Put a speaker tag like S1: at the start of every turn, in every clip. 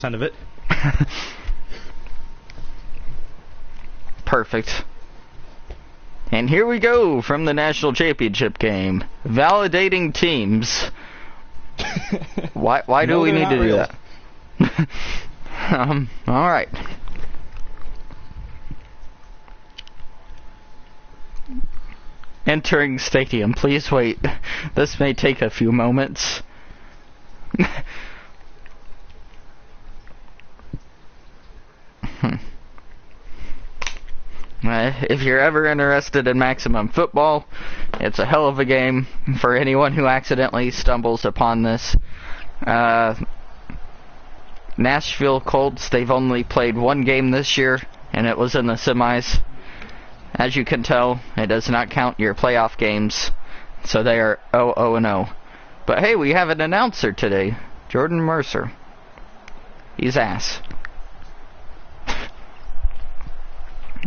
S1: of it.
S2: Perfect. And here we go from the national championship game. Validating teams. Why do we need to do that? Alright. Entering stadium. Please wait. This may take a few moments. If you're ever interested in Maximum Football, it's a hell of a game for anyone who accidentally stumbles upon this. Nashville Colts, they've only played one game this year, and it was in the semis. As you can tell, it does not count your playoff games, so they are 0-0-0. But hey, we have an announcer today, Jordan Mercer. He's ass.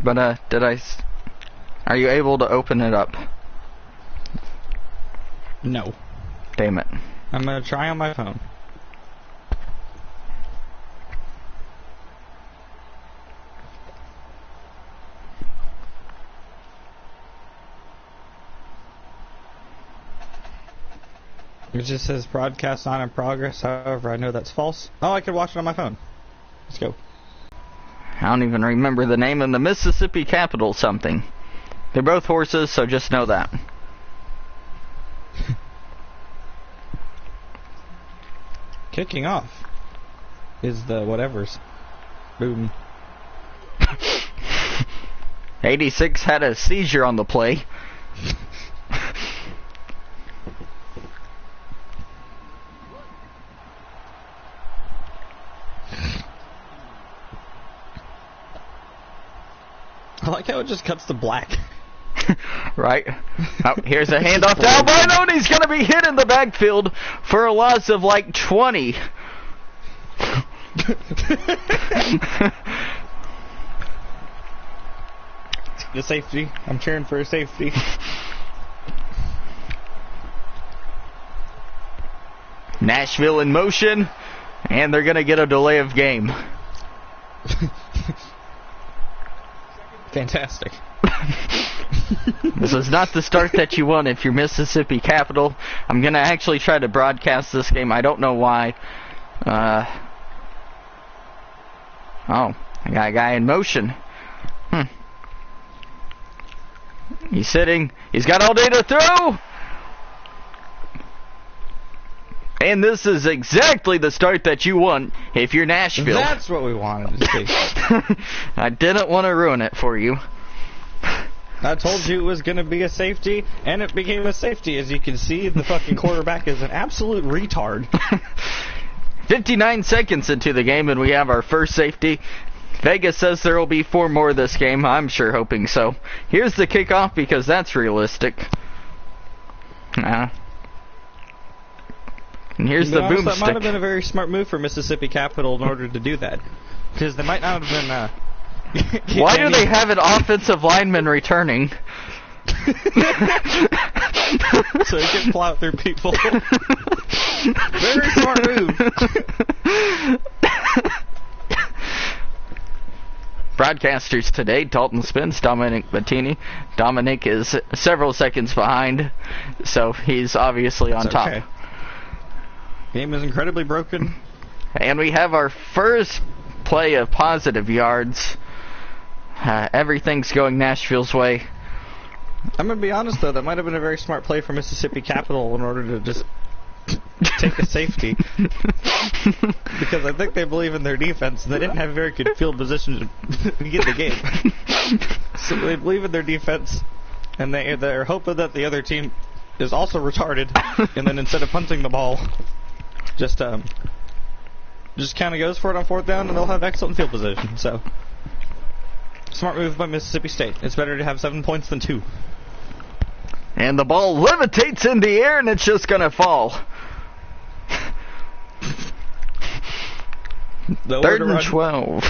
S2: But, are you able to open it up?
S1: No.
S2: Damn it.
S1: I'm gonna try on my phone. It just says broadcast on in progress, however I know that's false. Oh, I could watch it on my phone. Let's go.
S2: I don't even remember the name of the Mississippi Capital something. They're both horses, so just know that.
S1: Kicking off is the whatevers. Boom.
S2: 86 had a seizure on the play.
S1: I like how it just cuts to black.
S2: Right. Oh, here's a handoff to Albino, and he's going to be hit in the backfield for a loss of like 20.
S1: The safety. I'm cheering for a safety.
S2: Nashville in motion, and they're going to get a delay of game.
S1: Fantastic.
S2: This is not the start that you want if you're Mississippi Capital. I'm going to actually try to broadcast this game. I don't know why. Oh, I got a guy in motion. He's sitting. He's got all day to throw. And this is exactly the start that you want if you're Nashville.
S1: That's what we wanted to see.
S2: I didn't want to ruin it for you.
S1: I told you it was going to be a safety, and it became a safety. As you can see, the fucking quarterback is an absolute retard.
S2: 59 seconds into the game, and we have our first safety. Vegas says there will be 4 more this game. I'm sure hoping so. Here's the kickoff because that's realistic. And here's the boomstick.
S1: That might have been a very smart move for Mississippi Capital in order to do that. Because they might not have been...
S2: Why do they have an offensive lineman returning?
S1: So he can plow through people. Very smart move.
S2: Broadcasters today, Dalton Spence, Dominic Bettini. Dominic is several seconds behind, so he's obviously on top.
S1: Game is incredibly broken.
S2: And we have our first play of positive yards. Everything's going Nashville's way.
S1: I'm going to be honest, though, that might have been a very smart play for Mississippi Capital in order to just take a safety. Because I think they believe in their defense, and they didn't have a very good field position to get the game. So they believe in their defense, and they're hoping that the other team is also retarded, and then instead of punting the ball, just kind of goes for it on 4th down, and they'll have excellent field position. So, smart move by Mississippi State. It's better to have 7 points than 2.
S2: And the ball levitates in the air, and it's just going to fall. 3rd and 12.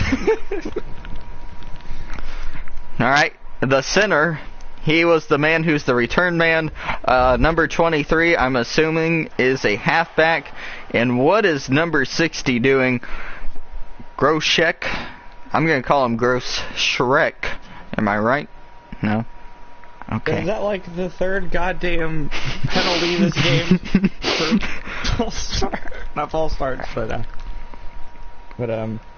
S2: Alright, the center. He was the man who's the return man. Number 23, I'm assuming, is a halfback. And what is number 60 doing? Groshek. I'm going to call him Gross Shrek. Am I right? No? Okay.
S1: Is that like the third goddamn penalty this game for false start? Not false starts, but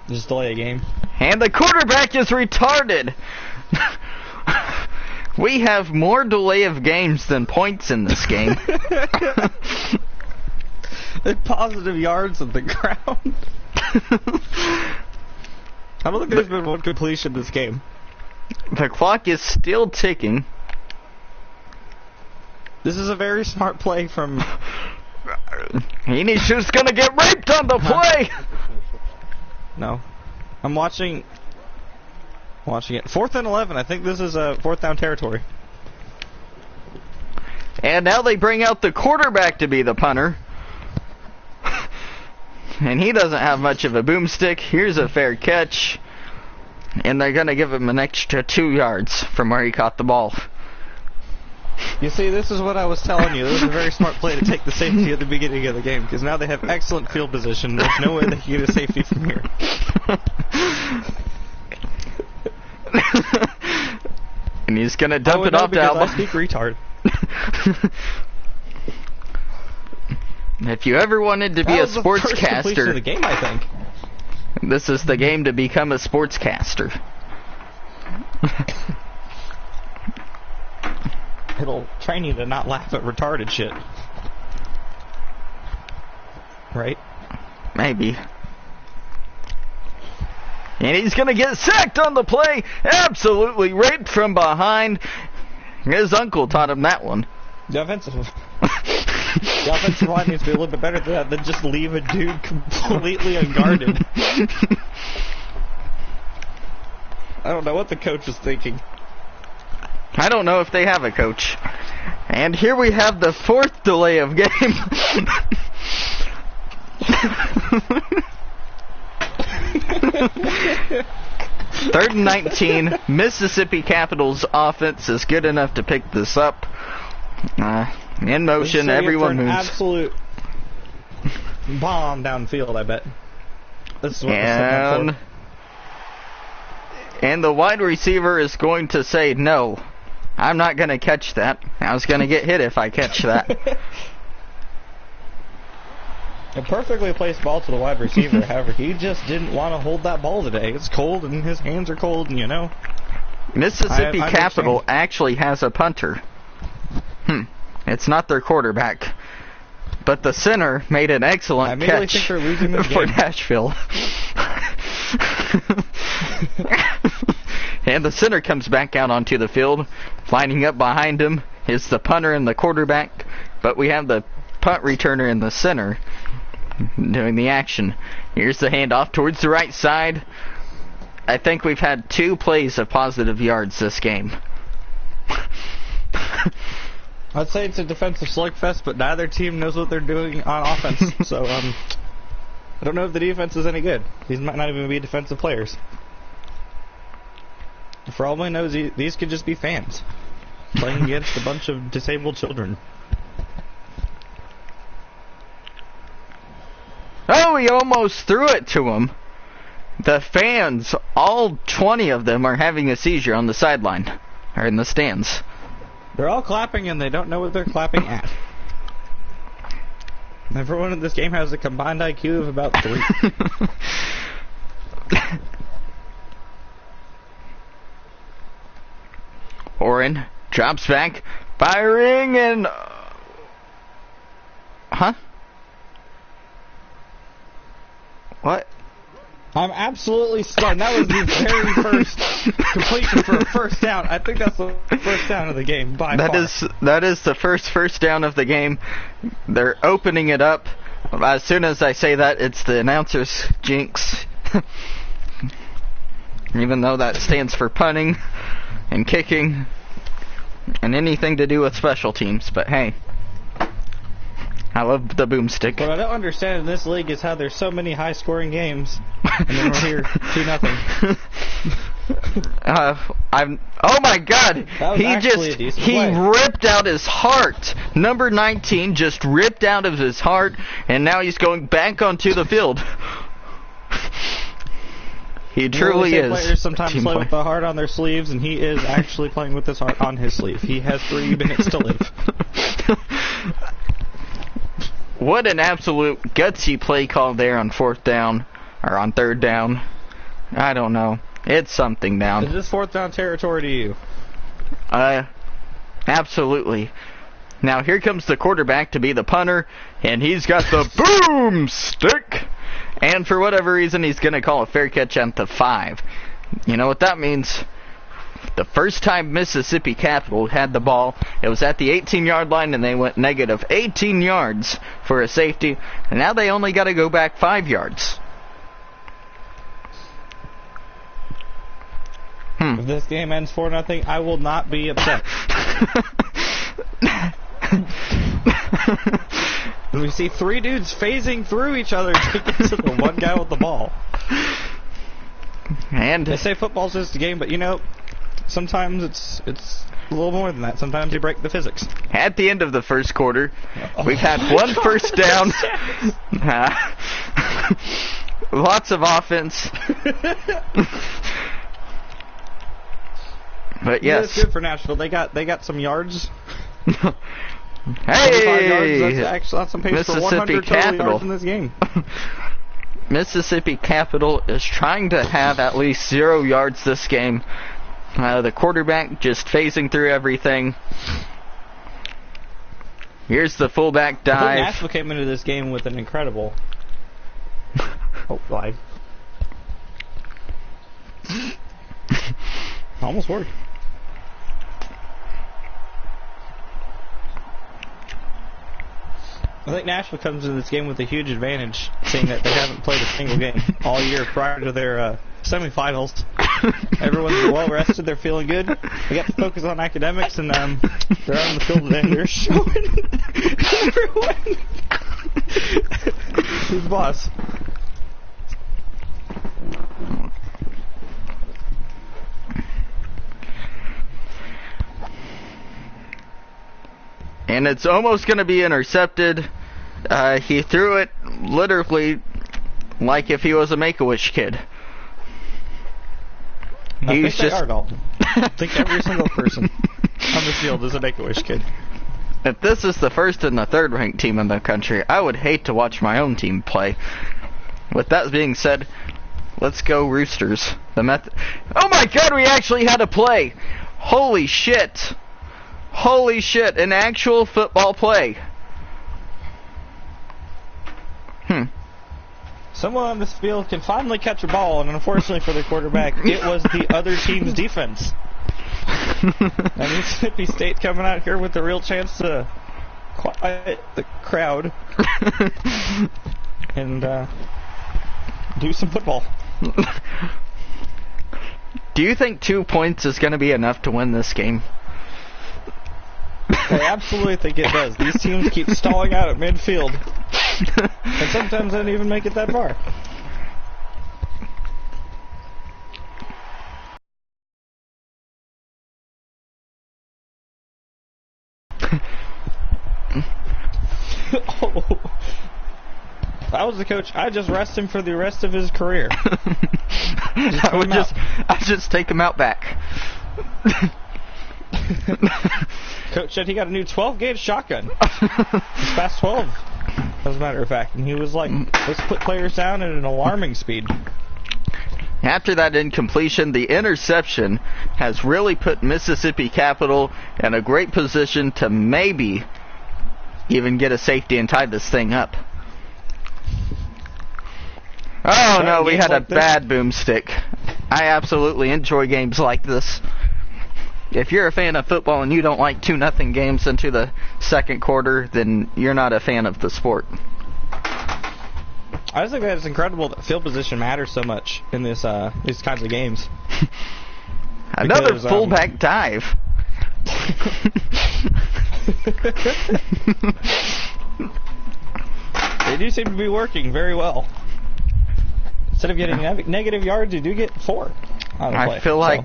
S1: just delay a game.
S2: And the quarterback is retarded! We have more delay of games than points in this game.
S1: Positive yards on the ground. I don't think there's been one completion this game.
S2: The clock is still ticking.
S1: This is a very smart play from...
S2: He's just gonna get raped on the play!
S1: No. I'm watching it. 4th and 11. I think this is a 4th down territory.
S2: And now they bring out the quarterback to be the punter. And he doesn't have much of a boomstick. Here's a fair catch. And they're going to give him an extra 2 yards from where he caught the ball.
S1: You see, this is what I was telling you. This is a very smart play to take the safety at the beginning of the game, because now they have excellent field position. There's no way they can get a safety from here.
S2: And he's going to dump it off to Alba.
S1: I speak retard.
S2: If you ever wanted to be a sportscaster,
S1: of the game, I think.
S2: This is the game to become a sportscaster.
S1: It'll train you to not laugh at retarded shit. Right?
S2: Maybe. And he's going to get sacked on the play. Absolutely raped from behind. His uncle taught him that one.
S1: The offensive line needs to be a little bit better than just leave a dude completely unguarded. I don't know what the coach is thinking.
S2: I don't know if they have a coach. And here we have the 4th delay of game. 3rd and 19. Mississippi Capitals offense is good enough to pick this up. In motion, everyone moves.
S1: Absolute bomb downfield, I bet. This is what
S2: and the wide receiver is going to say, no, I'm not going to catch that. I was going to get hit if I catch that.
S1: A perfectly placed ball to the wide receiver. However, he just didn't want to hold that ball today. It's cold, and his hands are cold, and you know.
S2: Mississippi Capital actually has a punter. It's not their quarterback. But the center made an excellent catch
S1: think they're losing this
S2: for
S1: game.
S2: Nashville. And the center comes back out onto the field. Lining up behind him is the punter and the quarterback. But we have the punt returner in the center doing the action. Here's the handoff towards the right side. I think we've had 2 plays of positive yards this game.
S1: I'd say it's a defensive slugfest, but neither team knows what they're doing on offense. So, I don't know if the defense is any good. These might not even be defensive players. For all I know, these could just be fans playing against a bunch of disabled children.
S2: Oh, he almost threw it to him. The fans, all 20 of them, are having a seizure on the sideline, or in the stands.
S1: They're all clapping and they don't know what they're clapping at. Everyone in this game has a combined IQ of about 3.
S2: Oren drops back, firing, and... Huh? What?
S1: I'm absolutely stunned. That was the very first completion for a first down. I think that's the first down of the game by far.
S2: That is the first down of the game. They're opening it up. As soon as I say that, it's the announcer's jinx. Even though that stands for punting and kicking and anything to do with special teams. But hey, I love the boomstick.
S1: What I don't understand in this league is how there's so many high-scoring games, and then we're here 2-0.
S2: Oh my God! He
S1: play.
S2: ripped out his heart. Number 19 just ripped out of his heart, and now he's going back onto the field. He truly is.
S1: Players sometimes
S2: Team
S1: play
S2: player.
S1: with the heart on their sleeves, and he is actually playing with his heart on his sleeve. He has 3 minutes to live.
S2: What an absolute gutsy play call there on 4th down, or on 3rd down. I don't know. It's something down.
S1: Is this 4th down territory to you?
S2: Absolutely. Now here comes the quarterback to be the punter, and he's got the boom stick. And for whatever reason, he's going to call a fair catch at the 5. You know what that means? The first time Mississippi Capital had the ball, it was at the 18-yard line, and they went negative 18 yards for a safety. And now they only got to go back 5 yards.
S1: If this game ends 4-0, I will not be upset. We see 3 dudes phasing through each other to get to the one guy with the ball.
S2: And
S1: They say football's just a game, but you know, sometimes it's a little more than that. Sometimes you break the physics.
S2: at the end of the first quarter, we've had 1 first down. Lots of offense. But
S1: Yeah,
S2: yes.
S1: it's good for Nashville. They got some yards.
S2: Hey!
S1: 25 yards. That's on pace for 100 total yards in this game.
S2: Mississippi Capital is trying to have at least 0 yards this game. The quarterback just phasing through everything. Here's the fullback
S1: I think
S2: dive.
S1: Nashville came into this game with an incredible... Oh, live. Almost worked. I think Nashville comes into this game with a huge advantage, seeing that they haven't played a single game all year prior to their semifinals. Everyone's well rested, they're feeling good. They got to focus on academics, and they're on the field today. They're showing everyone who's boss.
S2: And it's almost going to be intercepted. He threw it literally like if he was a Make-A-Wish kid.
S1: I think they are, Dalton. I think every single person on the field is a Make-A-Wish kid.
S2: If this is the first and the third ranked team in the country, I would hate to watch my own team play. With that being said, let's go Roosters. Oh my God, we actually had a play! Holy shit! Holy shit, an actual football play.
S1: Someone on this field can finally catch a ball, and unfortunately for the quarterback, it was the other team's defense. And Mississippi State coming out here with a real chance to quiet the crowd and do some football.
S2: Do you think 2 points is going to be enough to win this game?
S1: I absolutely think it does. These teams keep stalling out at midfield, and sometimes they don't even make it that far. Oh. If I was the coach, I'd just rest him for the rest of his career.
S2: I'd just take him out back.
S1: Coach said he got a new 12-gauge shotgun. He's past 12, as a matter of fact. And he was like, let's put players down at an alarming speed.
S2: After that incompletion, the interception has really put Mississippi Capital in a great position to maybe even get a safety and tie this thing up. Oh no, we had a bad boomstick. I absolutely enjoy games like this. If you're a fan of football and you don't like 2-0 games into the second quarter, then you're not a fan of the sport.
S1: I just think that it's incredible that field position matters so much in these kinds of games.
S2: Another fullback dive.
S1: They do seem to be working very well. Instead of getting negative yards, you do get 4 on the play.
S2: I feel like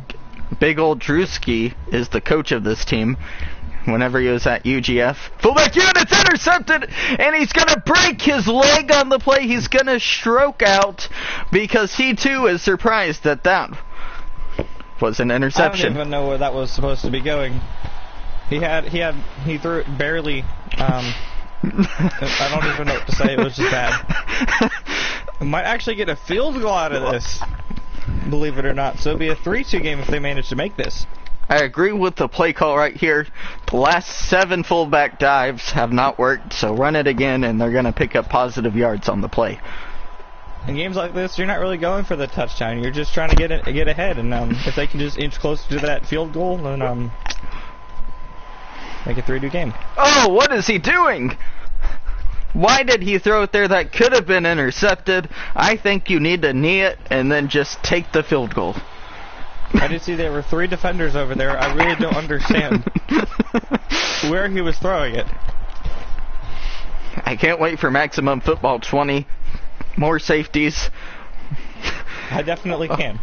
S2: Big Old Drewski is the coach of this team. whenever he was at UGF. Fullback unit's intercepted, and he's going to break his leg on the play. He's going to stroke out because he too is surprised that that was an interception.
S1: I don't even know where that was supposed to be going. He threw it barely. I don't even know what to say. It was just bad. Might actually get a field goal out of this, believe it or not. So it'll be a 3-2 game if they manage to make this.
S2: I agree with the play call right here. The last 7 fullback dives have not worked, so run it again, and they're going to pick up positive yards on the play.
S1: In games like this, you're not really going for the touchdown. You're just trying to get ahead, and if they can just inch closer to that field goal, then make a 3-2 game.
S2: Oh, what is he doing? Why did he throw it there? That could have been intercepted. I think you need to knee it and then just take the field goal.
S1: I did see there were 3 defenders over there. I really don't understand where he was throwing it.
S2: I can't wait for Maximum Football 20. More safeties.
S1: I definitely can.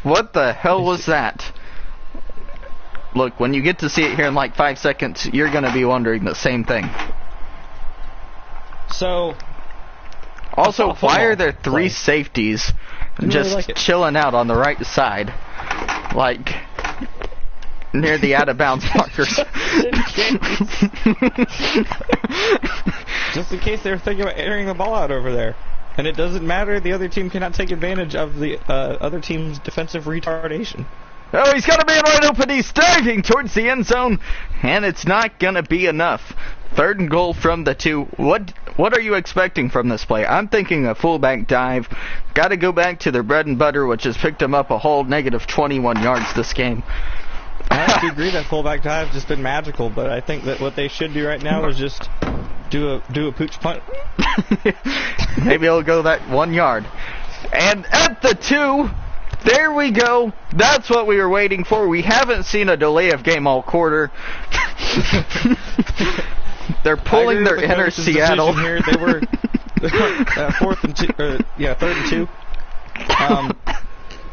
S2: What the hell was that? Look, when you get to see it here in like 5 seconds, you're going to be wondering the same thing.
S1: So,
S2: also, why are there 3 safeties just
S1: really like
S2: chilling out on the right side? Like, near the out-of-bounds markers.
S1: Just in case they're thinking about airing the ball out over there. And it doesn't matter, the other team cannot take advantage of the other team's defensive retardation.
S2: Oh, he's got a man wide open. He's diving towards the end zone, and it's not going to be enough. 3rd and goal from the 2. What are you expecting from this play? I'm thinking a fullback dive. Got to go back to their bread and butter, which has picked them up a whole negative 21 yards this game.
S1: I have to agree that fullback dive has just been magical, but I think that what they should do right now is just do a pooch punt.
S2: Maybe he'll go that 1 yard. And at the 2... there we go. That's what we were waiting for. We haven't seen a delay of game all quarter. They're pulling their inner Seattle.
S1: Here. They were 3rd and 2.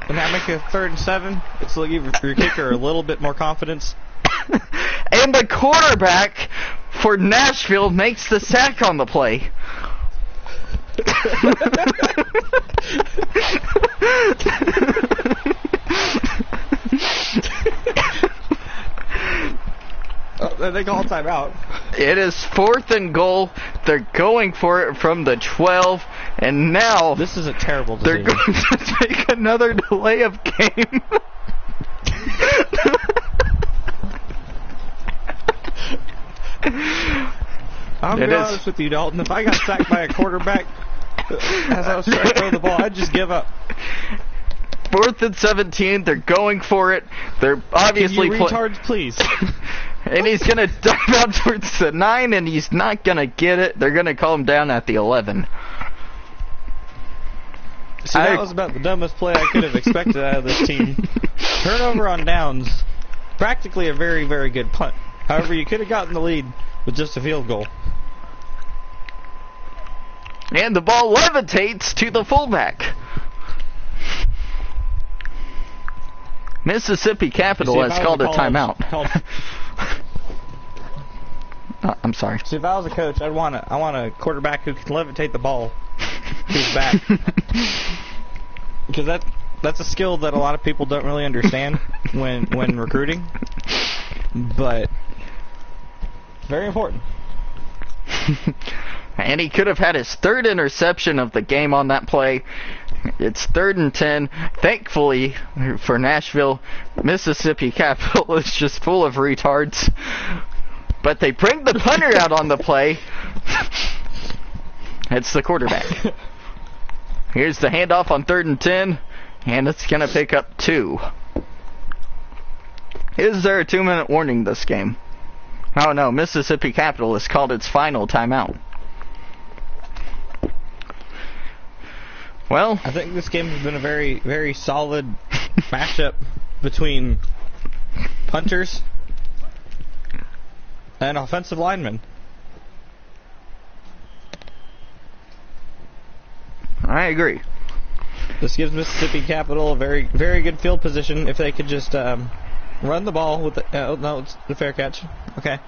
S1: And now make a 3rd and 7. So give your kicker a little bit more confidence.
S2: And the quarterback for Nashville makes the sack on the play.
S1: They call timeout.
S2: It is 4th and goal. They're going for it from the 12, and now
S1: this is a terrible decision.
S2: They're going to take another delay of game.
S1: I'm going to be honest with you, Dalton. If I got sacked by a quarterback as I was trying to throw the ball, I'd just give up.
S2: 4th and 17. They're going for it. They're obviously
S1: Can you retards, please.
S2: And he's going to dive out towards the 9, and he's not going to get it. They're going to call him down at the 11.
S1: See, that was about the dumbest play I could have expected out of this team. Turnover on downs. Practically a very, very good punt. However, you could have gotten the lead with just a field goal.
S2: And the ball levitates to the fullback. Mississippi Capital has called a timeout. I'm sorry.
S1: See, if I was a coach, I want a quarterback who can levitate the ball to his back. Because that's a skill that a lot of people don't really understand when recruiting. But very important.
S2: And he could have had his 3rd interception of the game on that play. It's 3rd and 10. Thankfully for Nashville, Mississippi Capital is just full of retards. But they bring the punter out on the play. It's the quarterback. Here's the handoff on 3rd and 10. And it's going to pick up 2. Is there a 2-minute warning this game? Oh no, Mississippi Capital has called its final timeout. Well,
S1: I think this game has been a very, very solid matchup between punters and offensive linemen.
S2: I agree.
S1: This gives Mississippi Capital a very, very good field position if they could just Run the ball with the... Oh, no, it's the fair catch. Okay.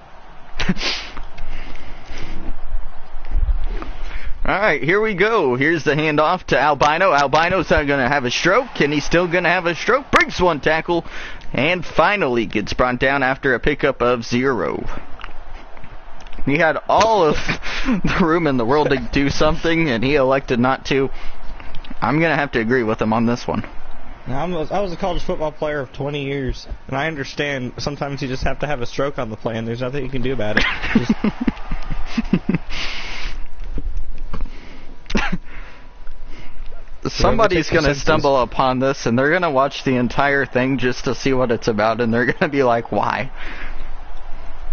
S2: Alright, here we go. Here's the handoff to Albino. Albino's not going to have a stroke, and he's still going to have a stroke. Breaks one tackle, and finally gets brought down after a pickup of 0. He had all of the room in the world to do something, and he elected not to. I'm going to have to agree with him on this one.
S1: Now, I was a college football player of 20 years, and I understand sometimes you just have to have a stroke on the play, and there's nothing you can do about it.
S2: Somebody's going to stumble upon this, and they're going to watch the entire thing just to see what it's about, and they're going to be like, why?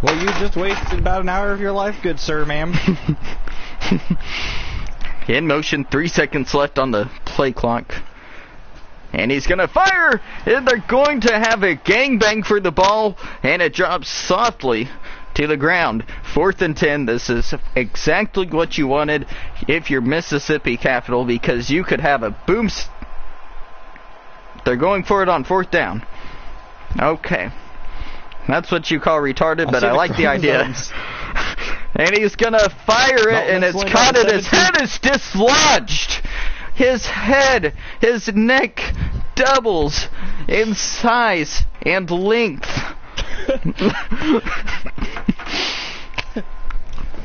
S1: Well, you just wasted about an hour of your life, good sir, ma'am.
S2: In motion, 3 seconds left on the play clock. And he's going to fire, and they're going to have a gangbang for the ball, and it drops softly to the ground. 4th and 10. This is exactly what you wanted if you're Mississippi Capital, because you could have a boom. They're going for it on 4th down. Okay. That's what you call retarded, but I like the idea. And he's going to fire it, and it's caught it. His head is dislodged. His head, his neck doubles in size and length.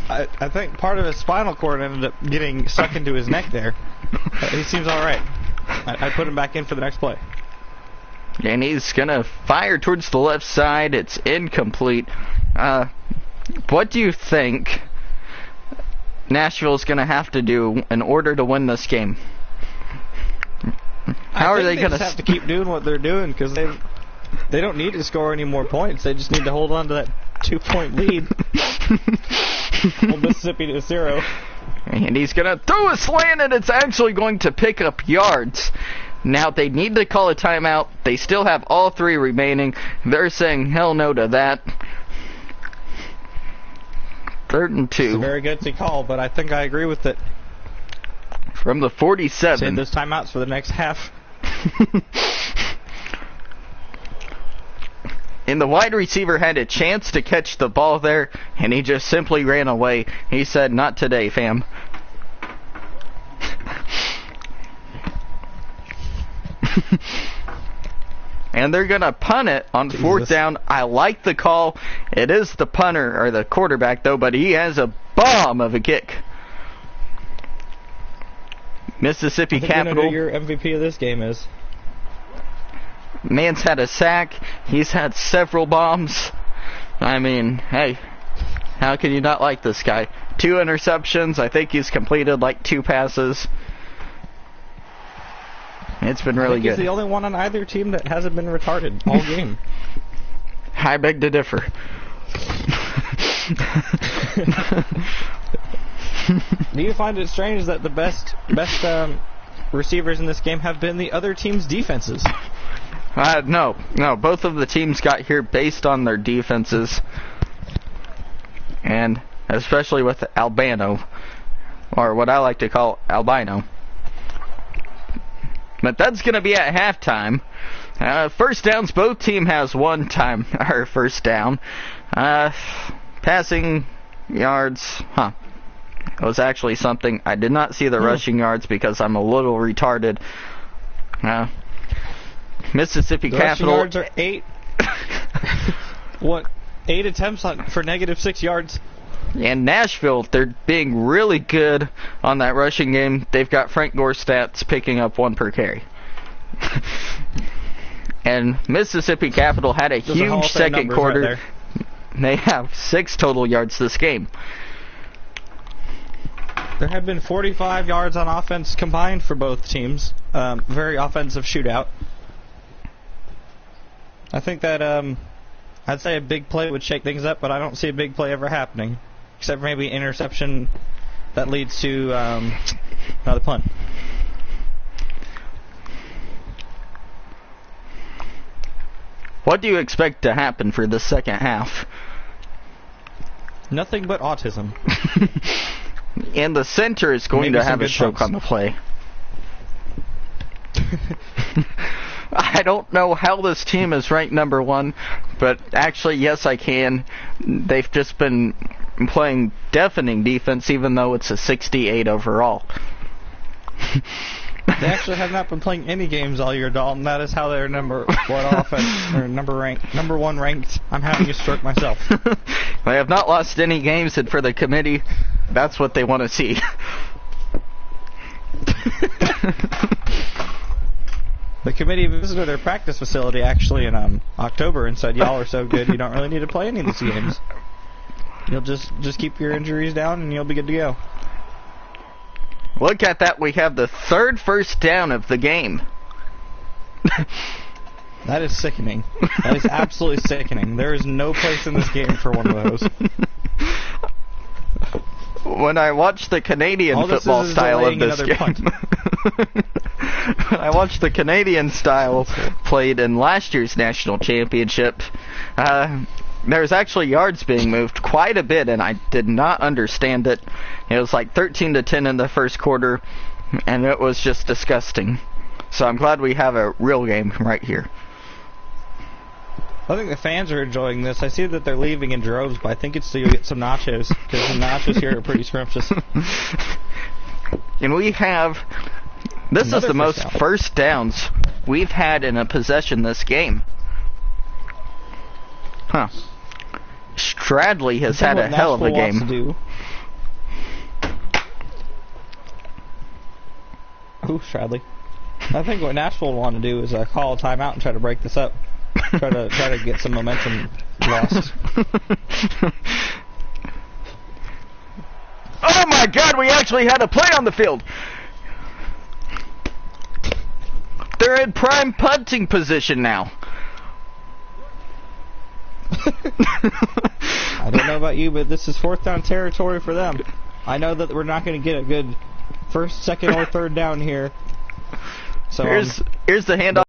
S1: I think part of his spinal cord ended up getting stuck into his neck there. He seems alright. I put him back in for the next play.
S2: And he's going to fire towards the left side. It's incomplete. What do you think Nashville's going to have to do in order to win this game? How are they going to
S1: have to keep doing what they're doing, because they don't need to score any more points. They just need to hold on to that 2-point lead. Well, Mississippi to 0.
S2: And he's going to throw a slant, and it's actually going to pick up yards. Now, they need to call a timeout. They still have all 3 remaining. They're saying hell no to that. 3rd and 2.
S1: It's a very gutsy call, but I think I agree with it.
S2: From the 47.
S1: Save those timeouts for the next half.
S2: And the wide receiver had a chance to catch the ball there, and he just simply ran away. He said, "Not today, fam." And they're going to punt it on 4th down. I like the call. It is the punter, or the quarterback, though, but he has a bomb of a kick. Mississippi Capital.
S1: You know who your MVP of this game is.
S2: Man's had a sack. He's had several bombs. I mean, hey, how can you not like this guy? 2 interceptions. I think he's completed like 2 passes. It's been really good.
S1: He's the only one on either team that hasn't been retarded all game.
S2: I beg to differ.
S1: Do you find it strange that the best receivers in this game have been the other team's defenses?
S2: No. Both of the teams got here based on their defenses, and especially with Albino, or what I like to call Albino. But that's going to be at halftime. First downs, both team has 1 time, or first down. Passing yards, it was actually something. I did not see the rushing yards because I'm a little retarded. Mississippi
S1: the
S2: Capital.
S1: Rushing yards are 8. 8 attempts for -6 yards.
S2: And Nashville, they're being really good on that rushing game. They've got Frank Gore stats picking up 1 per carry. And Mississippi Capital had a huge second quarter.
S1: Right
S2: they have 6 total yards this game.
S1: There have been 45 yards on offense combined for both teams. Very offensive shootout. I think that I'd say a big play would shake things up, but I don't see a big play ever happening. Except for maybe interception that leads to another punt.
S2: What do you expect to happen for the second half?
S1: Nothing but autism.
S2: And the center is going to have a stroke on the play. I don't know how this team is ranked number 1, but actually, yes, I can. They've just been playing deafening defense, even though it's a 68 overall.
S1: They actually have not been playing any games all year, Dalton. That is how they're number one offense, or number 1 ranked. I'm having a stroke myself.
S2: They have not lost any games, and for the committee, that's what they want to see.
S1: The committee visited their practice facility actually in October and said, y'all are so good, you don't really need to play any of these games. You'll just keep your injuries down and you'll be good to go.
S2: Look at that, we have the 3rd first down of the game.
S1: That is sickening. That is absolutely sickening. There is no place in this game for one of those.
S2: When I watched the Canadian football style of this game, when I watched the Canadian style played in last year's national championship, there's actually yards being moved quite a bit, and I did not understand it. It was like 13-10 in the first quarter, and it was just disgusting. So I'm glad we have a real game right here.
S1: I think the fans are enjoying this. I see that they're leaving in droves, but I think it's to go get some nachos, because the nachos here are pretty scrumptious.
S2: And we have... This is the most first downs we've had in a possession this game. Huh. Stradley has had a hell of a game.
S1: Ooh, Stradley. I think what Nashville will want to do is call a timeout and try to break this up. Try to get some momentum lost.
S2: Oh my God, we actually had a play on the field. They're in prime punting position now.
S1: I don't know about you, but this is 4th down territory for them. I know that we're not going to get a good 1st, 2nd, or 3rd down here. So
S2: here's the handoff.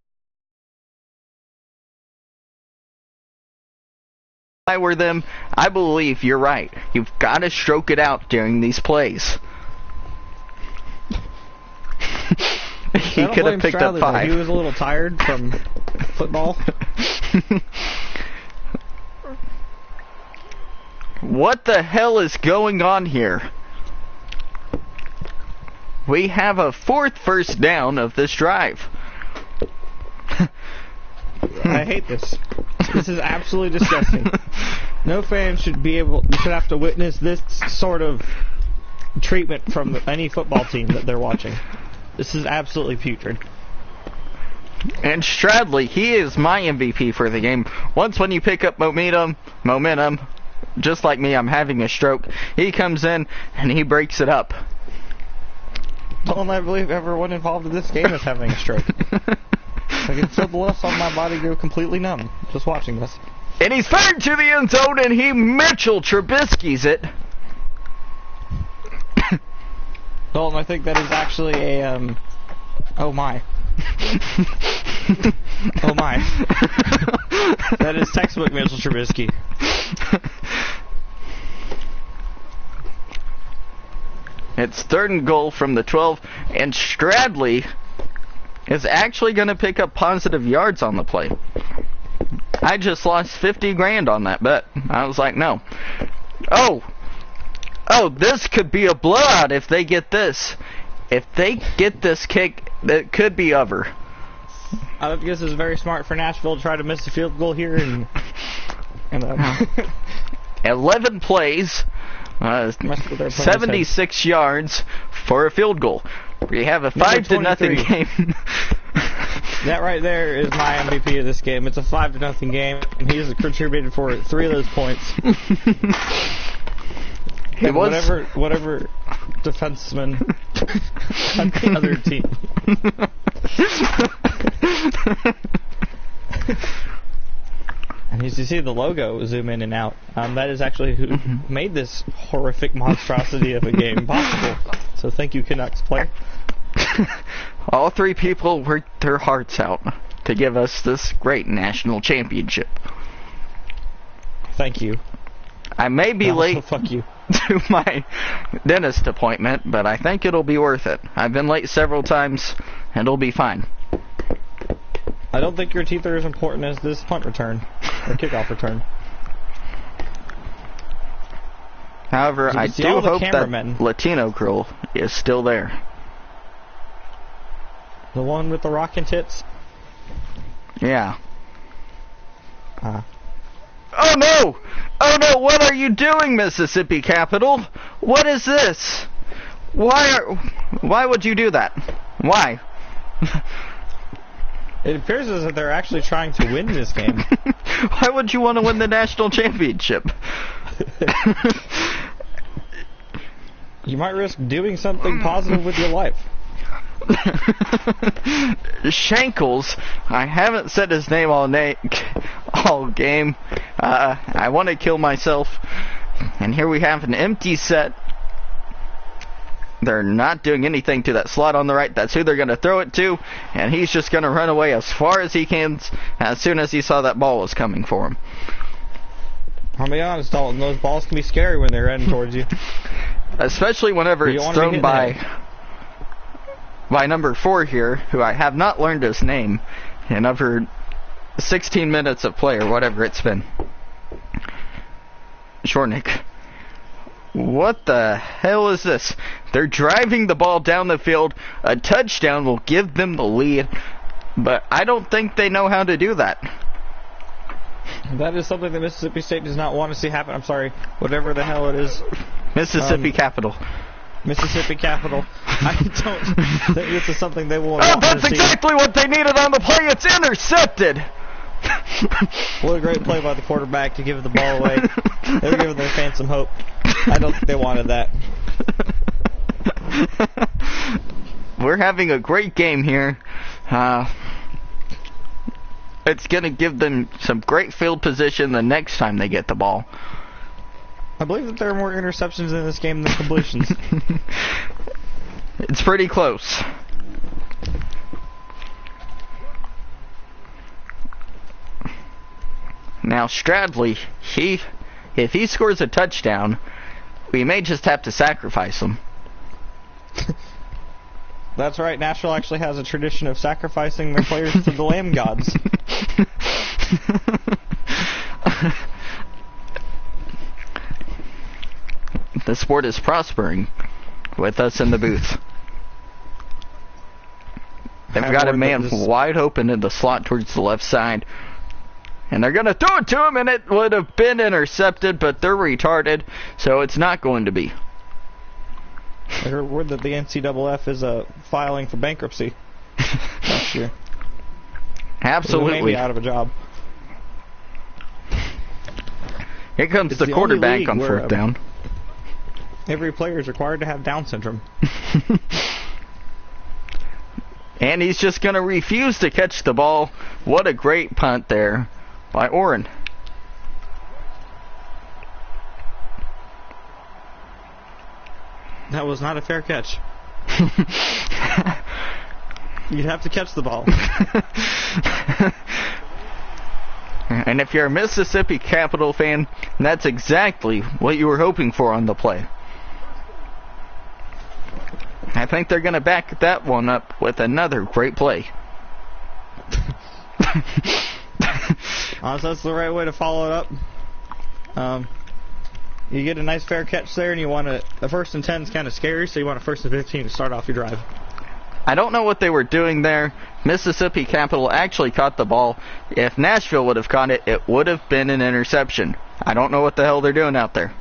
S2: If I were them, I believe you're right. You've got to stroke it out during these plays. He could have picked up 5.
S1: He was a little tired from football.
S2: What the hell is going on here? We have a 4th first down of this drive.
S1: I hate this. This is absolutely disgusting. No fan should have to witness this sort of treatment from any football team that they're watching. This is absolutely putrid.
S2: And Stradley, he is my MVP for the game. Once when you pick up momentum, just like me, I'm having a stroke. He comes in and he breaks it up.
S1: Don't I believe everyone involved in this game is having a stroke. I can feel the lust on my body go completely numb just watching this.
S2: And he's fired to the end zone, and he Mitchell Trubisky's it.
S1: Dalton, I think that is actually a, oh my. Oh my. That is textbook Mitchell Trubisky.
S2: It's 3rd and goal from the 12, and Stradley is actually going to pick up positive yards on the play. I just lost 50 grand on that bet. I was like, no. Oh, this could be a blowout if they get this. If they get this kick, it could be over.
S1: I don't think this is very smart for Nashville to try to miss a field goal here. And
S2: 11 plays, 76 yards for a field goal. We have a 5-0 game.
S1: That right there is my MVP of this game. It's a 5-0 game, and he's contributed for 3 of those points. Whatever defenseman on the other team. And as you see the logo zoom in and out, that is actually who made this horrific monstrosity of a game possible. So thank you, Canucks player.
S2: All 3 people worked their hearts out to give us this great national championship.
S1: Thank you.
S2: I may be late
S1: fuck you.
S2: to my dentist appointment, but I think it'll be worth it. I've been late several times, and it'll be fine.
S1: I don't think your teeth are as important as this punt return or kickoff return.
S2: However, I do hope that
S1: cameramen.
S2: Latino girl is still there.
S1: The one with the rockin' tits?
S2: Yeah.
S1: Uh,
S2: Oh no! Oh no, what are you doing, Mississippi Capital? What is this? Why would you do that? Why?
S1: It appears as if they're actually trying to win this game.
S2: Why would you want to win the national championship?
S1: You might risk doing something positive with your life.
S2: Shankles, I haven't said his name all game. I want to kill myself. And here we have an empty set. They're not doing anything to that slot on the right. That's who they're going to throw it to. And he's just going to run away as far as he can as soon as he saw that ball was coming for him.
S1: I'll be honest, Dalton, those balls can be scary when they're heading towards you.
S2: Especially whenever it's thrown by number 4 here, who I have not learned his name in over 16 minutes of play or whatever it's been. Shornick. What the hell is this? They're driving the ball down the field. A touchdown will give them the lead, but I don't think they know how to do that.
S1: That is something that Mississippi State does not want to see happen. I'm sorry, whatever the hell it is.
S2: Mississippi Capital.
S1: Mississippi Capital. I don't think this is something they will want
S2: that's
S1: to see.
S2: exactly what they needed on the play. It's intercepted.
S1: What a great play by the quarterback to give the ball away. They were giving their fans some hope. I don't think they wanted that.
S2: We're having a great game here. It's going to give them some great field position the next time they get the ball.
S1: I believe that there are more interceptions in this game than completions.
S2: It's pretty close. Now Stradley, if he scores a touchdown, we may just have to sacrifice him.
S1: That's right, Nashville actually has a tradition of sacrificing their players to the lamb gods.
S2: The sport is prospering with us in the booth. They've got a man wide open in the slot towards the left side. And they're going to throw it to him, and it would have been intercepted, but they're retarded, so it's not going to be.
S1: I heard word that the NCAA is filing for bankruptcy next year.
S2: Absolutely.
S1: They may be out of a job.
S2: Here comes the quarterback on 4th down.
S1: Every player is required to have Down syndrome.
S2: And he's just going to refuse to catch the ball. What a great punt there by Orrin.
S1: That was not a fair catch. You'd have to catch the ball.
S2: And if you're a Mississippi Capital fan, that's exactly what you were hoping for on the play. I think they're going to back that one up with another great play.
S1: Honestly, that's the right way to follow it up. You get a nice fair catch there, and you want a 1st and 10 is kind of scary, so you want a 1st and 15 to start off your drive.
S2: I don't know what they were doing there. Mississippi Capital actually caught the ball. If Nashville would have caught it, it would have been an interception. I don't know what the hell they're doing out there.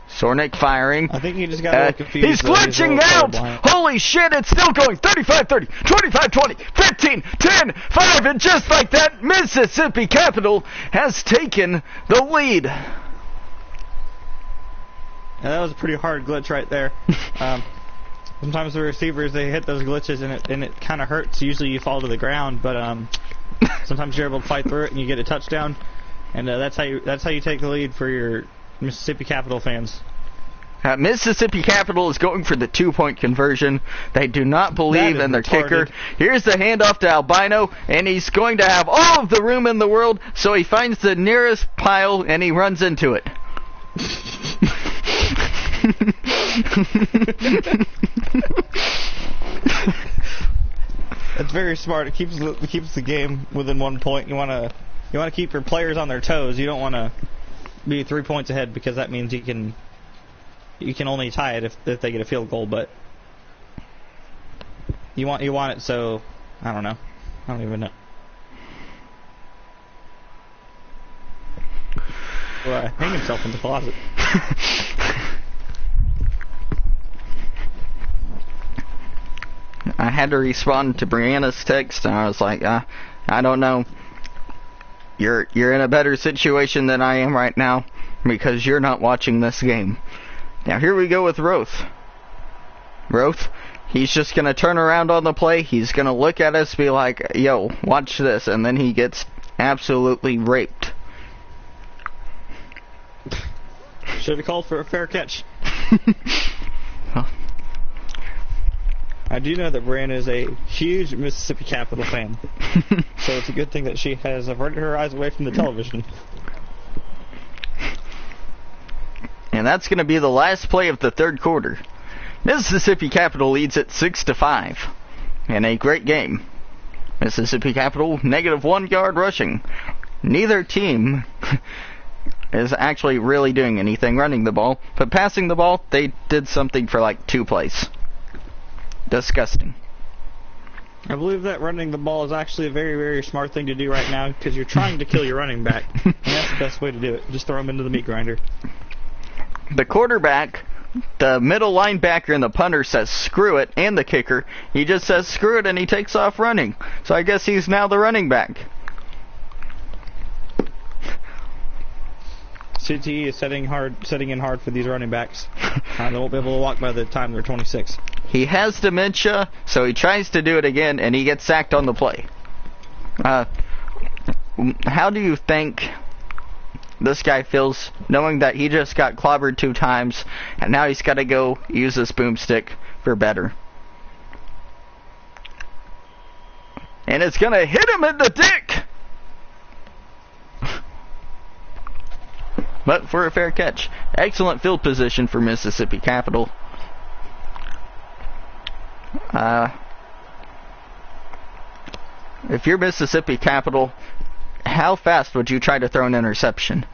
S2: Sornick firing.
S1: I think he just got a little confused.
S2: He's glitching out! Holy shit, it's still going. 35-30, 25-20, 15-10, 5, and just like that, Mississippi Capital has taken the lead.
S1: Yeah, that was a pretty hard glitch right there. Sometimes the receivers, they hit those glitches and it kind of hurts. Usually you fall to the ground, but sometimes you're able to fight through it and you get a touchdown. And that's how you take the lead for your Mississippi Capital fans.
S2: Mississippi Capital is going for the 2-point conversion. They do not believe in their kicker. Here's the handoff to Albino, and he's going to have all of the room in the world, so he finds the nearest pile and he runs into it.
S1: That's very smart. It keeps the game within 1 point. You want to keep your players on their toes. You don't want to be 3 points ahead because that means you can only tie it if they get a field goal. But you want it so I don't know. I don't even know. Well, hang himself in the closet.
S2: I had to respond to Brianna's text, and I was like, I don't know. You're in a better situation than I am right now because you're not watching this game. Now here we go with Roth. Roth, he's just going to turn around on the play. He's going to look at us, be like, yo, watch this, and then he gets absolutely raped.
S1: Should have called for a fair catch. I do know that Brianna is a huge Mississippi Capital fan, so it's a good thing that she has averted her eyes away from the television.
S2: And that's going to be the last play of the third quarter. Mississippi Capital leads at 6-5 in a great game. Mississippi Capital -1 yard rushing. Neither team is actually really doing anything running the ball, but passing the ball, they did something for like 2 plays. Disgusting.
S1: I believe that running the ball is actually a very, very smart thing to do right now because you're trying to kill your running back. And that's the best way to do it. Just throw him into the meat grinder.
S2: The quarterback, the middle linebacker, and the punter says screw it, and the kicker, he just says screw it and he takes off running. So I guess he's now the running back.
S1: CTE is setting in hard for these running backs. They won't be able to walk by the time they're 26.
S2: He has dementia, so he tries to do it again, and he gets sacked on the play. How do you think this guy feels knowing that he just got clobbered 2 times, and now he's got to go use this boomstick for better? And it's going to hit him in the dick! But for a fair catch. Excellent field position for Mississippi Capital. If you're Mississippi Capital, how fast would you try to throw an interception?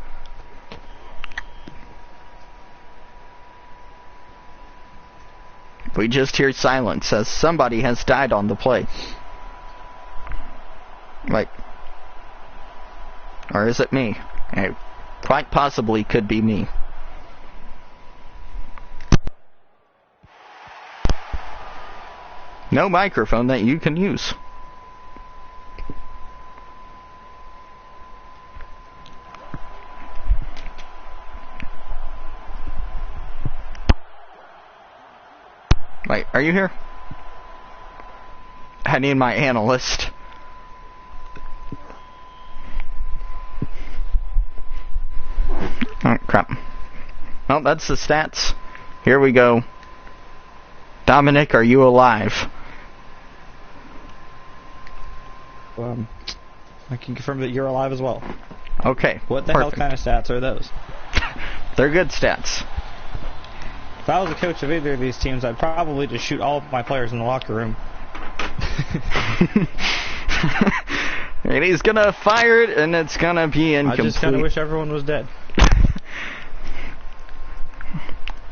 S2: We just hear silence as somebody has died on the play. Like, or is it me? It quite possibly could be me. No microphone that you can use. Wait, are you here? I need my analyst. Oh, crap. Well, that's the stats. Here we go. Dominic, are you alive?
S1: I can confirm that you're alive as well.
S2: Okay.
S1: What the
S2: perfect.
S1: hell kind of stats are those?
S2: They're good stats.
S1: If I was a coach of either of these teams, I'd probably just shoot all of my players in the locker room.
S2: And he's gonna fire it, and it's gonna be incomplete.
S1: I just kind of wish everyone was dead.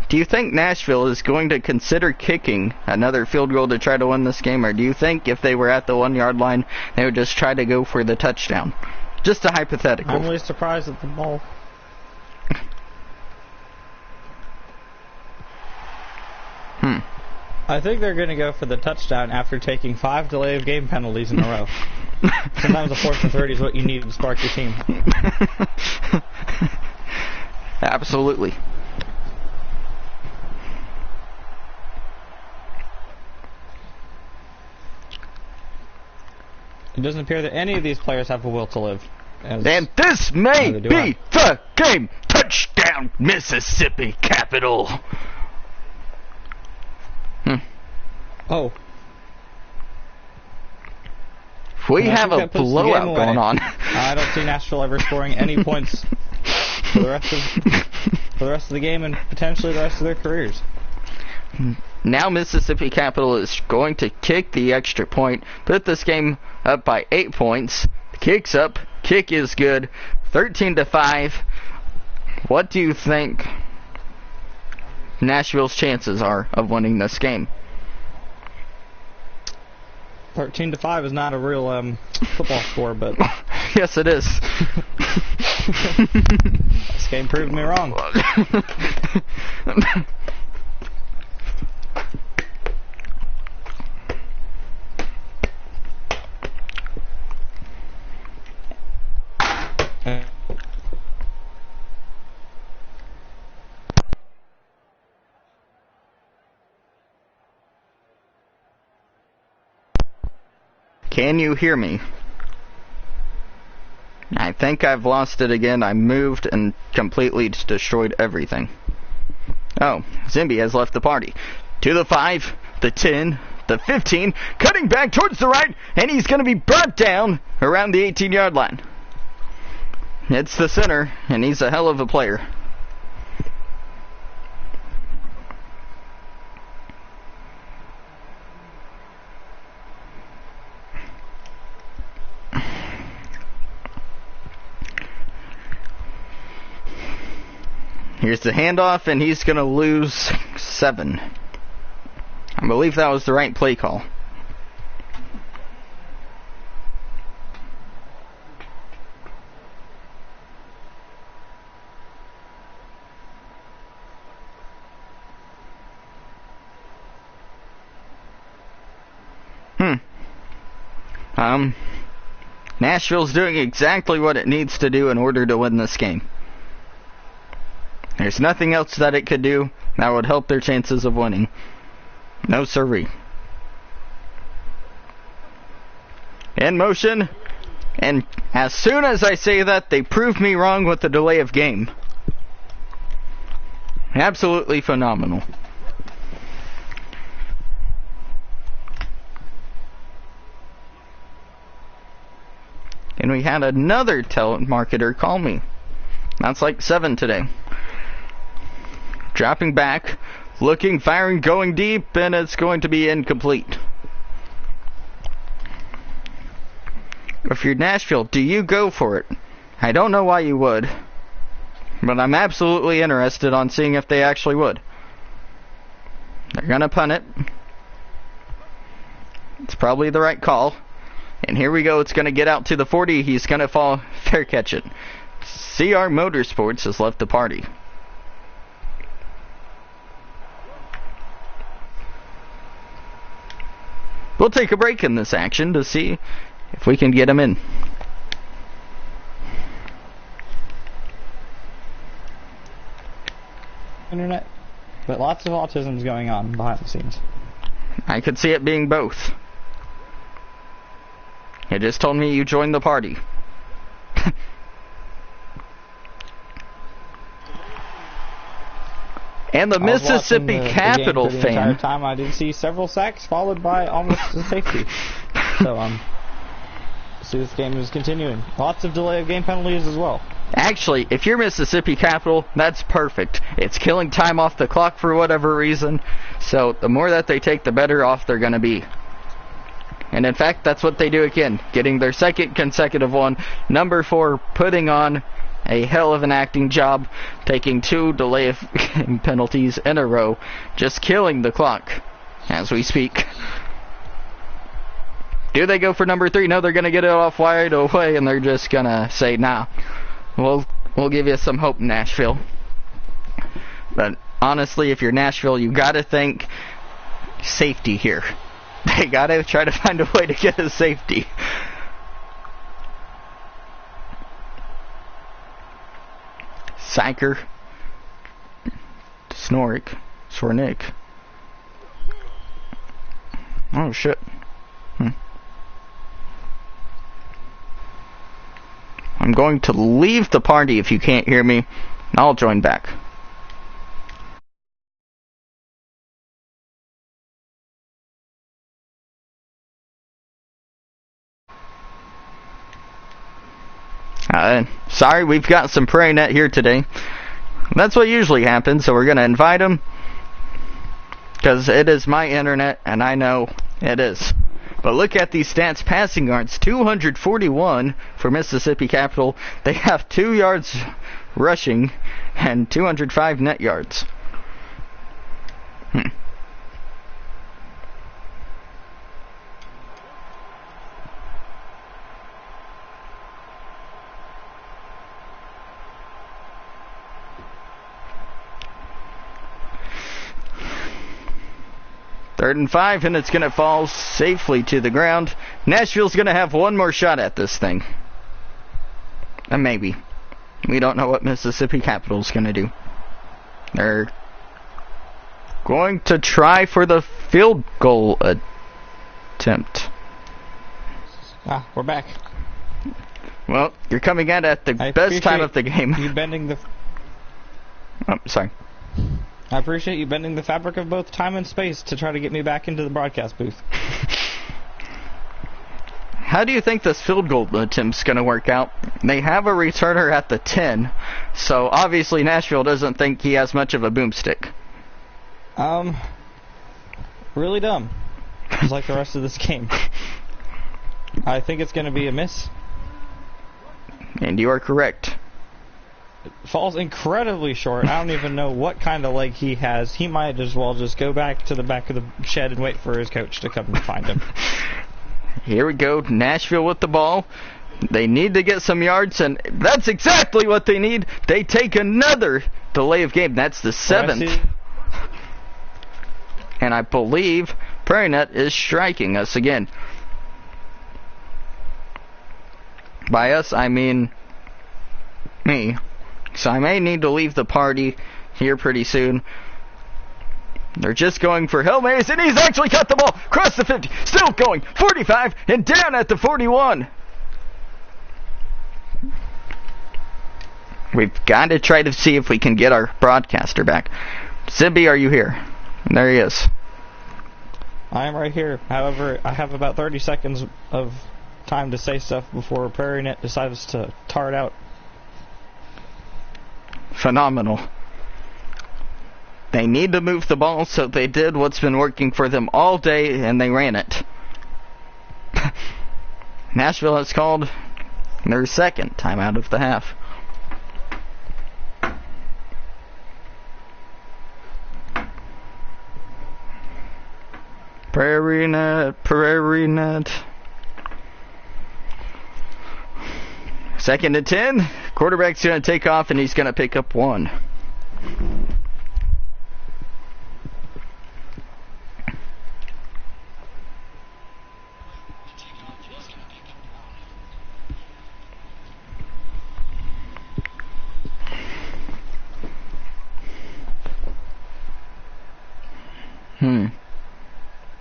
S2: Do you think Nashville is going to consider kicking another field goal to try to win this game, or do you think if they were at the 1 yard line, they would just try to go for the touchdown? Just a hypothetical.
S1: I'm really surprised at the ball. I think they're going to go for the touchdown after taking 5 delay of game penalties in a row. Sometimes a 4th and 30 is what you need to spark your team.
S2: Absolutely.
S1: It doesn't appear that any of these players have a will to live.
S2: And this may be the game. Touchdown, Mississippi Capital.
S1: Oh.
S2: We have a blowout going on.
S1: I don't see Nashville ever scoring any points for the rest of the game and potentially the rest of their careers.
S2: Now Mississippi Capital is going to kick the extra point, put this game up by 8 points. Kick's up. Kick is good. 13-5. What do you think Nashville's chances are of winning this game?
S1: 13-5 is not a real football score, but
S2: yes, it is.
S1: This game proved me wrong.
S2: Can you hear me? I think I've lost it again. I moved and completely destroyed everything. Oh, Zimby has left the party. To the 5, the 10, the 15, cutting back towards the right, and he's going to be brought down around the 18-yard line. It's the center, and he's a hell of a player. Here's the handoff, and he's going to lose 7. I believe that was the right play call. Nashville's doing exactly what it needs to do in order to win this game. There's nothing else that it could do that would help their chances of winning. No siree. In motion. And as soon as I say that, they prove me wrong with the delay of game. Absolutely phenomenal. And we had another telemarketer call me. That's like 7 today. Dropping back, looking, firing, going deep, and it's going to be incomplete. If you're Nashville, do you go for it? I don't know why you would, but I'm absolutely interested on seeing if they actually would. They're going to punt it. It's probably the right call. And here we go. It's going to get out to the 40. He's going to fall. Fair catch it. CR Motorsports has left the party. We'll take a break in this action to see if we can get him in.
S1: Internet, but lots of autism's going on behind the scenes.
S2: I could see it being both. It just told me you joined the party. And the Mississippi Capital
S1: the
S2: fan.
S1: entire time I did see several sacks followed by almost a safety. So see this game is continuing. Lots of delay of game penalties as well.
S2: Actually, if you're Mississippi Capital, that's perfect. It's killing time off the clock for whatever reason. So the more that they take, the better off they're going to be. And in fact, that's what they do again, getting their second consecutive one. Number 4 putting on a hell of an acting job, taking 2 delay of game penalties in a row, just killing the clock as we speak. Do they go for number 3? No, they're going to get it off wide away, and they're just going to say, nah. We'll give you some hope, Nashville. But honestly, if you're Nashville, you got to think safety here. They got to try to find a way to get a safety. Syker. Snornick. Oh, shit. I'm going to leave the party if you can't hear me, and I'll join back. Sorry, we've got some prey net here today. That's what usually happens, so we're going to invite him. because it is my internet, and I know it is. But look at these stats. Passing yards, 241 for Mississippi Capital. They have 2 yards rushing and 205 net yards. 3rd and 5, and it's going to fall safely to the ground. Nashville's going to have one more shot at this thing. And maybe. We don't know what Mississippi Capital's going to do. They're going to try for the field goal attempt.
S1: We're back.
S2: Well, you're coming at the best time of the game.
S1: You bending the...
S2: Oh, sorry.
S1: I appreciate you bending the fabric of both time and space to try to get me back into the broadcast booth.
S2: How do you think this field goal attempt's going to work out? They have a returner at the 10, so obviously Nashville doesn't think he has much of a boomstick.
S1: Really dumb. Just like the rest of this game. I think it's going to be a miss.
S2: And you are correct.
S1: It falls incredibly short. I don't even know what kind of leg he has. He might as well just go back to the back of the shed and wait for his coach to come and find him.
S2: Here we go. Nashville with the ball. They need to get some yards, and that's exactly what they need. They take another delay of game. That's the 7th. And I believe Prairie Net is striking us again. By us, I mean me. So I may need to leave the party here pretty soon. They're just going for Hail Marys, and he's actually got the ball across the 50. Still going. 45 and down at the 41. We've got to try to see if we can get our broadcaster back. Zibby, are you here? And there he is.
S1: I am right here. However, I have about 30 seconds of time to say stuff before Prairie Net decides to tar it out.
S2: Phenomenal. They need to move the ball, so they did what's been working for them all day, and they ran it. Nashville has called their 2nd timeout of the half. Prairie Net. 2nd and 10. Quarterback's going to take off, and he's going to pick up 1.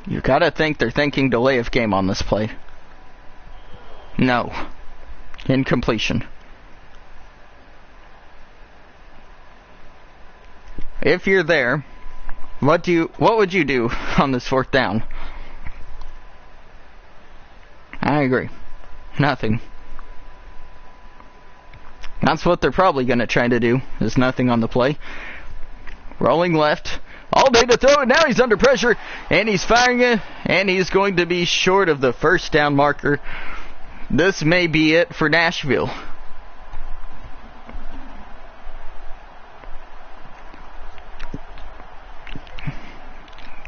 S2: You gotta think they're thinking delay of game on this play. No. Incompletion. If you're there, what would you do on this 4th down? I agree. Nothing. That's what they're probably going to try to do, is nothing on the play. Rolling left. All day to throw it. Now he's under pressure, and he's firing it, and he's going to be short of the 1st down marker. This may be it for Nashville.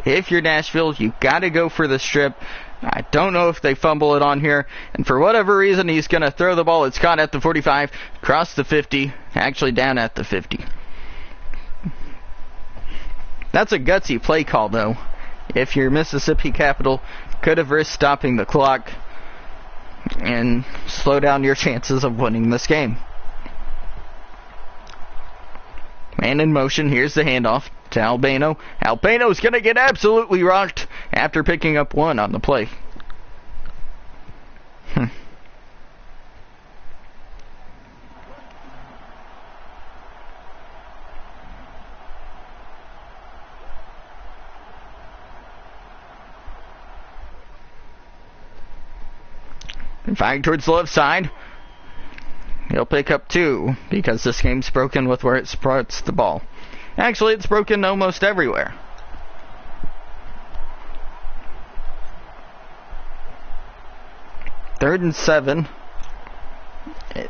S2: If you're Nashville, you got to go for the strip. I don't know if they fumble it on here, and for whatever reason, he's going to throw the ball. It's caught at the 45, across the 50, actually down at the 50. That's a gutsy play call, though. If you're Mississippi Capital, could have risked stopping the clock and slow down your chances of winning this game. Man in motion. Here's the handoff to Albano. Albano's going to get absolutely rocked after picking up 1 on the play. And firing towards the left side. He'll pick up 2 because this game's broken with where it starts the ball. Actually, it's broken almost everywhere. 3rd and 7.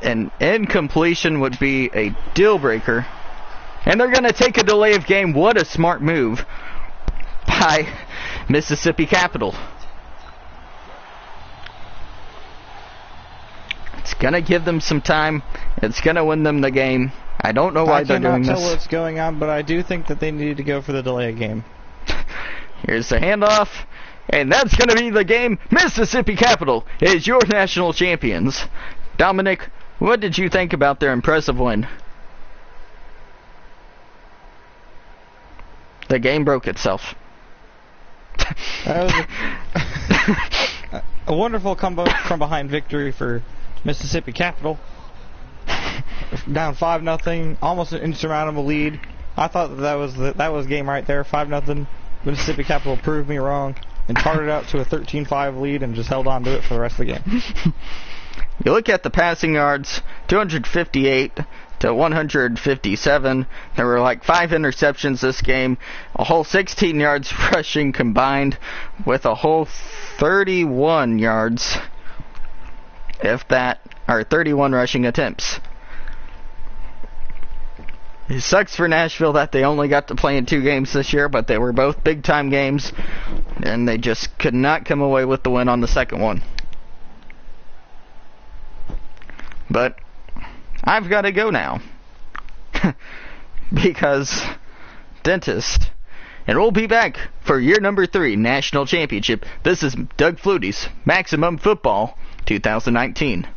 S2: An incompletion would be a deal breaker. And they're going to take a delay of game. What a smart move by Mississippi Capital. It's going to give them some time. It's going to win them the game. I don't know why they're doing this.
S1: I cannot tell what's going on, but I do think that they needed to go for the delay of game.
S2: Here's the handoff. And that's going to be the game. Mississippi Capital is your national champions. Dominic, what did you think about their impressive win? The game broke itself.
S1: That was a wonderful come from behind victory for Mississippi Capital. Down 5-0, almost an insurmountable lead. I thought that was game right there, 5-0. Mississippi Capital proved me wrong and charted out to a 13-5 lead and just held on to it for the rest of the game.
S2: You look at the passing yards, 258 to 157. There were like 5 interceptions this game, a whole 16 yards rushing combined with a whole 31 yards, if that, or 31 rushing attempts. It sucks for Nashville that they only got to play in 2 games this year, but they were both big-time games, and they just could not come away with the win on the second one. But I've got to go now. Because dentist. And we'll be back for year number 3 national championship. This is Doug Flutie's Maximum Football 2019.